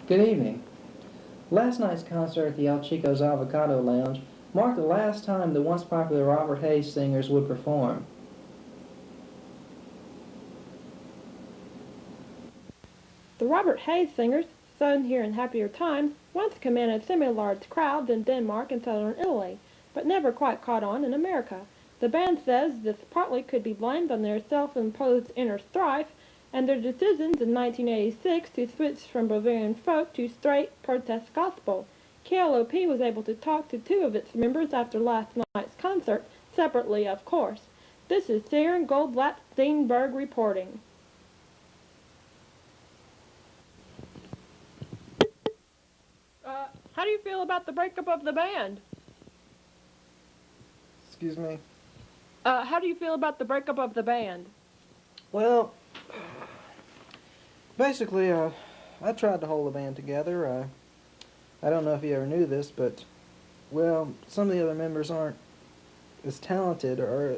Good evening. Last night's concert at the El Chico's Avocado Lounge marked the last time the once popular Robert Hayes singers would perform. The Robert Hayes singers, sung here in happier times, once commanded semi-large crowds in Denmark and southern Italy, but never quite caught on in America. The band says this partly could be blamed on their self-imposed inner strife and their decisions in 1986 to switch from Bavarian folk to straight protest gospel. KLOP was able to talk to two of its members after last night's concert, separately of course. This is Sharon Goldblatt-Steenberg reporting. How do you feel about the breakup of the band? Excuse me? How do you feel about the breakup of the band? Well, basically, I tried to hold the band together. I don't know if you ever knew this, but, well, some of the other members aren't as talented or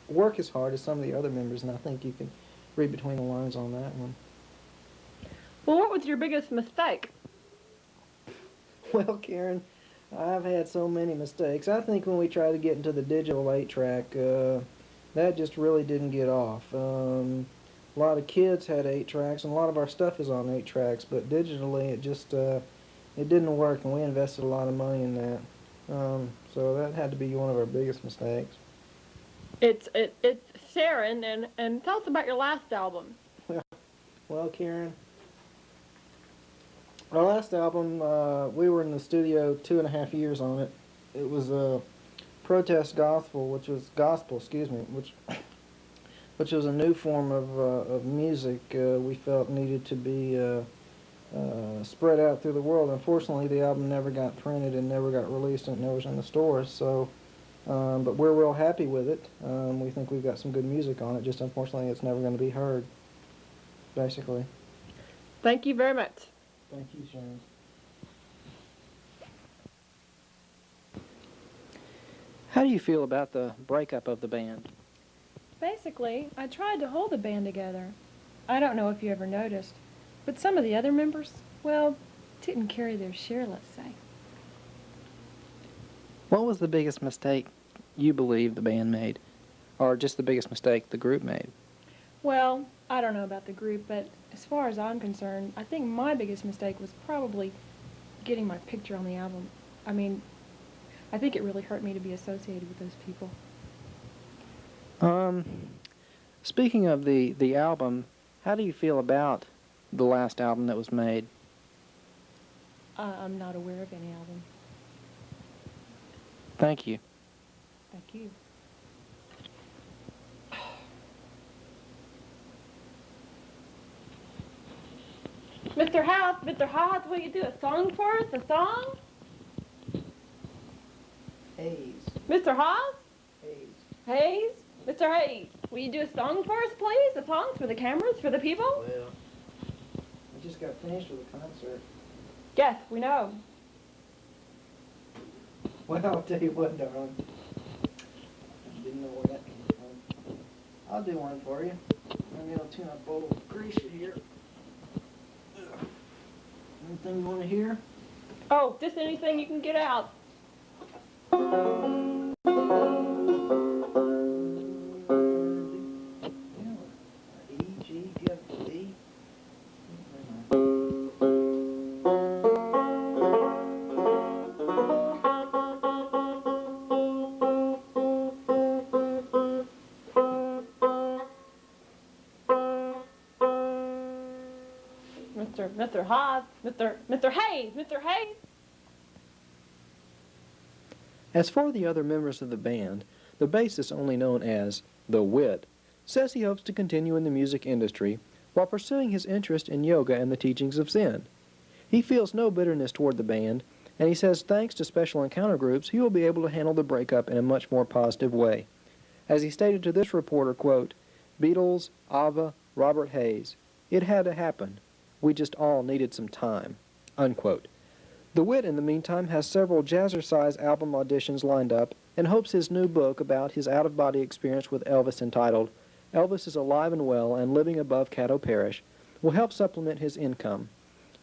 work as hard as some of the other members, and I think you can read between the lines on that one. Well, what was your biggest mistake? Well, Karen, I've had so many mistakes. I think when we tried to get into the digital 8-track, that just really didn't get off. A lot of kids had 8-tracks, and a lot of our stuff is on 8-tracks, but digitally it just it didn't work, and we invested a lot of money in that. So that had to be one of our biggest mistakes. It's Sharon, and tell us about your last album. Well, Karen, our last album, we were in the studio 2.5 years on it. It was protest gospel, which was a new form of music we felt needed to be spread out through the world. Unfortunately, the album never got printed and never got released, and it never was in the stores. So, but we're real happy with it. We think we've got some good music on it. Just unfortunately, it's never going to be heard. Basically. Thank you very much. Thank you, Sharon. How do you feel about the breakup of the band? Basically, I tried to hold the band together. I don't know if you ever noticed, but some of the other members, well, didn't carry their share, let's say. What was the biggest mistake you believe the band made? Or just the biggest mistake the group made? Well, I don't know about the group, but as far as I'm concerned, I think my biggest mistake was probably getting my picture on the album. I mean, I think it really hurt me to be associated with those people. Speaking of the album, how do you feel about the last album that was made? I'm not aware of any album. Thank you. Thank you. Mr. Haas, will you do a song for us? A song? Hayes. Mr. Haas? Hayes. Hayes? Mr. Hayes, will you do a song for us, please? A song for the cameras, for the people? Well, I just got finished with the concert. Yes, we know. Well, I'll tell you what, darling. I didn't know where that came from. I'll do one for you. I'm going to tune up a little grease here. Anything you want to hear? Oh, just anything you can get out. E, G, F, E. Mr. Haas, Mr. Hayes, Mr. Hayes. As for the other members of the band, the bassist, only known as The Wit, says he hopes to continue in the music industry while pursuing his interest in yoga and the teachings of Zen. He feels no bitterness toward the band, and he says thanks to special encounter groups, he will be able to handle the breakup in a much more positive way. As he stated to this reporter, quote, Beatles, Ava, Robert Hayes, it had to happen. We just all needed some time, unquote. The Wit, in the meantime, has several jazzercise album auditions lined up and hopes his new book about his out-of-body experience with Elvis, entitled Elvis is Alive and Well and Living Above Caddo Parish, will help supplement his income.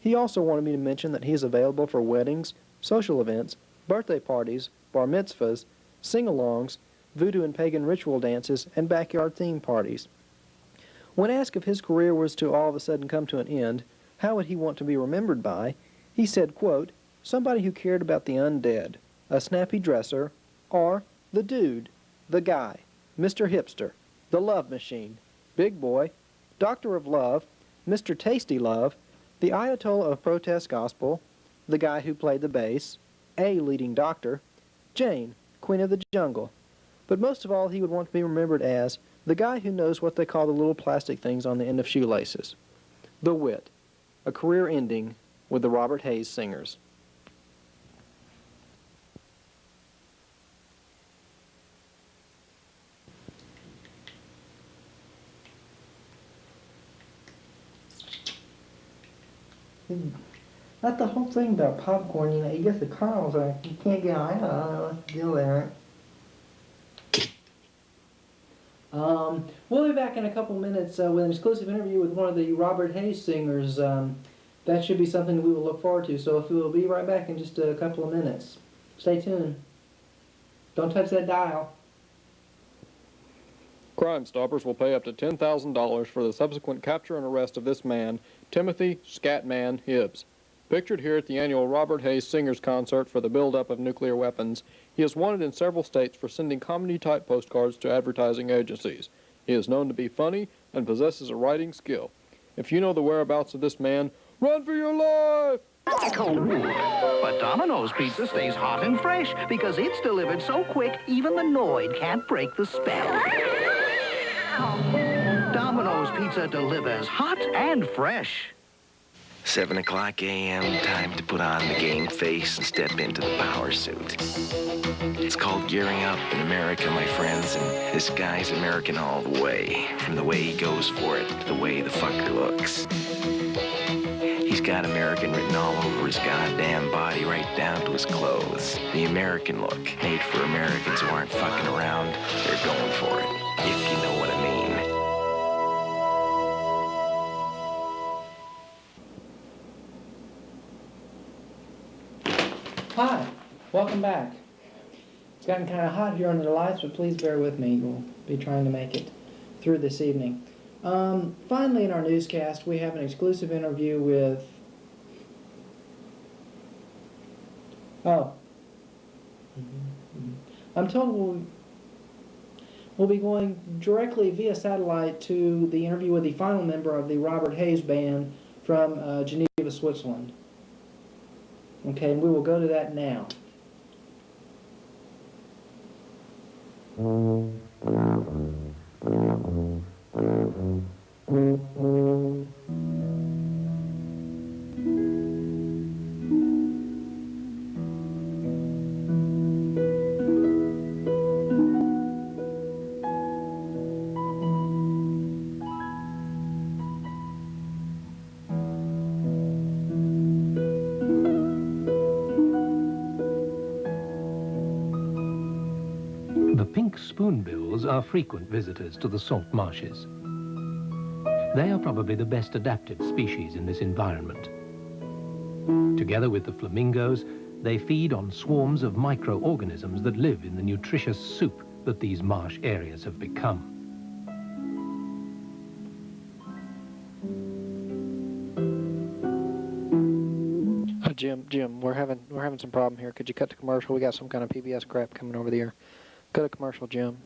He also wanted me to mention that he is available for weddings, social events, birthday parties, bar mitzvahs, sing-alongs, voodoo and pagan ritual dances, and backyard theme parties. When asked if his career was to all of a sudden come to an end, how would he want to be remembered by, he said, quote, somebody who cared about the undead, a snappy dresser, or the dude, the guy, Mr. Hipster, the love machine, big boy, doctor of love, Mr. Tasty Love, the Ayatollah of protest gospel, the guy who played the bass, a leading doctor, Jane, queen of the jungle. But most of all, he would want to be remembered as the guy who knows what they call the little plastic things on the end of shoelaces. The Wit, a career ending with the Robert Hayes Singers. That's the whole thing about popcorn, you know, you get the kernels, you can't get, I don't know what the deal there. We'll be back in a couple minutes with an exclusive interview with one of the Robert Hayes singers. That should be something we will look forward to, so if we will be right back in just a couple of minutes. Stay tuned. Don't touch that dial. Crime Stoppers will pay up to $10,000 for the subsequent capture and arrest of this man, Timothy Scatman Hibbs. Pictured here at the annual Robert Hayes Singers Concert for the buildup of nuclear weapons, he is wanted in several states for sending comedy-type postcards to advertising agencies. He is known to be funny and possesses a writing skill. If you know the whereabouts of this man, run for your life! But Domino's pizza stays hot and fresh because it's delivered so quick even the Noid can't break the spell. Domino's Pizza delivers hot and fresh. 7 o'clock a.m., time to put on the game face and step into the power suit. It's called gearing up in America, my friends, and this guy's American all the way. From the way he goes for it to the way the fucker looks. He's got American written all over his goddamn body, right down to his clothes. The American look, made for Americans who aren't fucking around, they're going for it, if you know what I mean. Hi, welcome back. It's gotten kind of hot here under the lights, but please bear with me. We'll be trying to make it through this evening. Finally, in our newscast, we have an exclusive interview with... I'm told we'll be going directly via satellite to the interview with the final member of the Robert Hayes Band from Geneva, Switzerland. Okay, and we will go to that now. The pink spoonbills are frequent visitors to the salt marshes. They are probably the best adapted species in this environment. Together with the flamingos, they feed on swarms of microorganisms that live in the nutritious soup that these marsh areas have become. Jim, we're having some problem here. Could you cut the commercial? We got some kind of PBS crap coming over the air. Cut a commercial, Jim.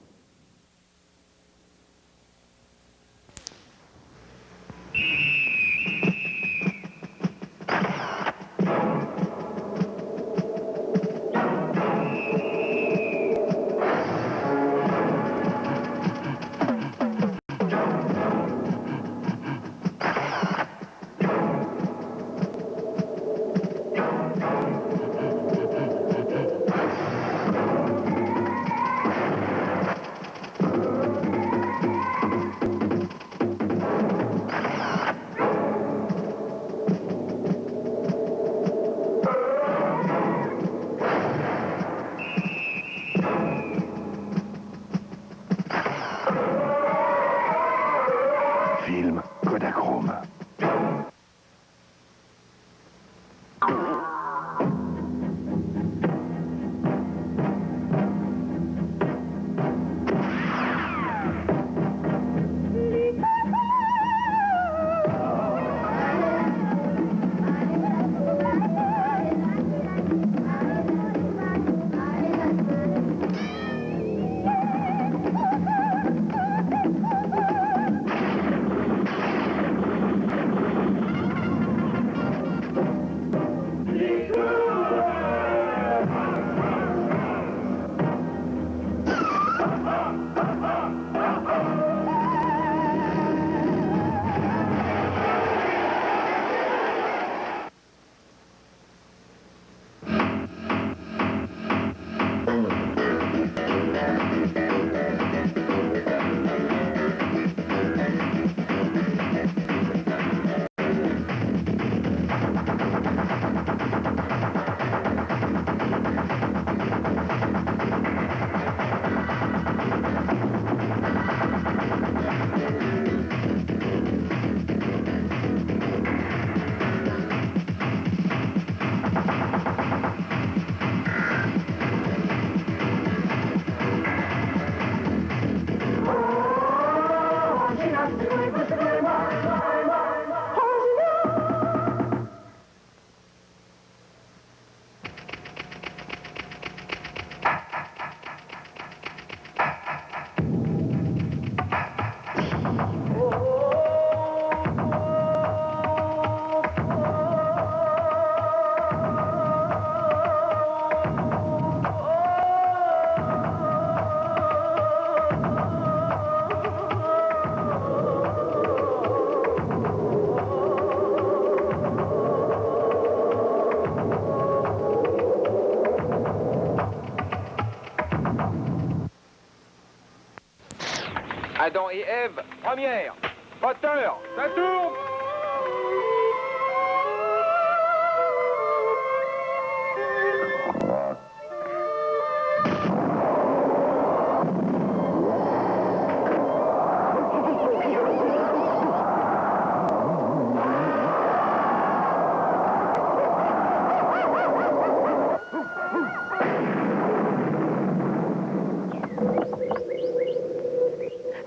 Adam et Ève, première. Moteur, ça tourne.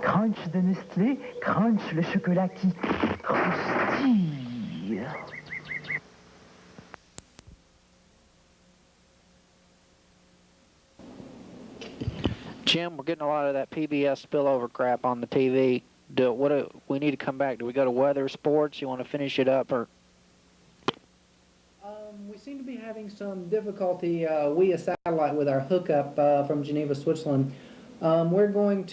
Crunch de Nestlé, crunch le chocolat qui croustille. Jim, we're getting a lot of that PBS spillover crap on the TV. We need to come back. Do we go to weather, sports? You want to finish it up, or? We seem to be having some difficulty via satellite with our hookup from Geneva, Switzerland. We're going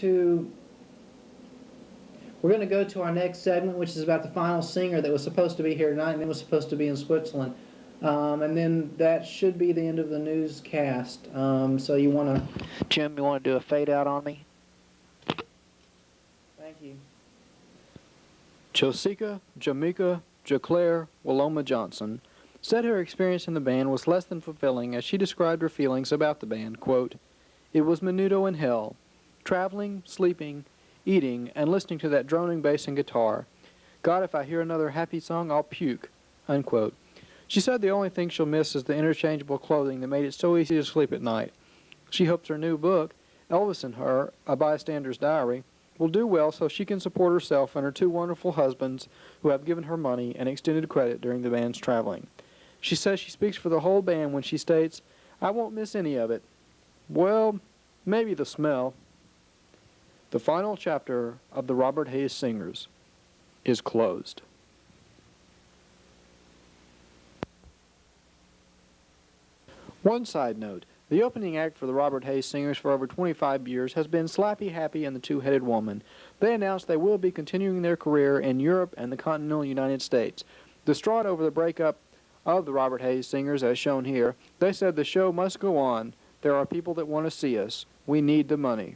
to go to our next segment, which is about the final singer that was supposed to be here tonight and then was supposed to be in Switzerland. And then that should be the end of the newscast. So you want to... Jim, you want to do a fade out on me? Thank you. Josika Jamaica Jaclaire Willoma Johnson said her experience in the band was less than fulfilling as she described her feelings about the band. Quote, "It was menudo in hell. Traveling, sleeping, eating, and listening to that droning bass and guitar. God, if I hear another happy song, I'll puke." Unquote. She said the only thing she'll miss is the interchangeable clothing that made it so easy to sleep at night. She hopes her new book, Elvis and Her, A Bystander's Diary, will do well so she can support herself and her two wonderful husbands who have given her money and extended credit during the band's traveling. She says she speaks for the whole band when she states, "I won't miss any of it. Well, maybe the smell." The final chapter of the Robert Hayes Singers is closed. One side note, the opening act for the Robert Hayes Singers for over 25 years has been Slappy Happy and the Two-Headed Woman. They announced they will be continuing their career in Europe and the continental United States. Distraught over the breakup of the Robert Hayes Singers, as shown here, they said the show must go on. There are people that want to see us. We need the money.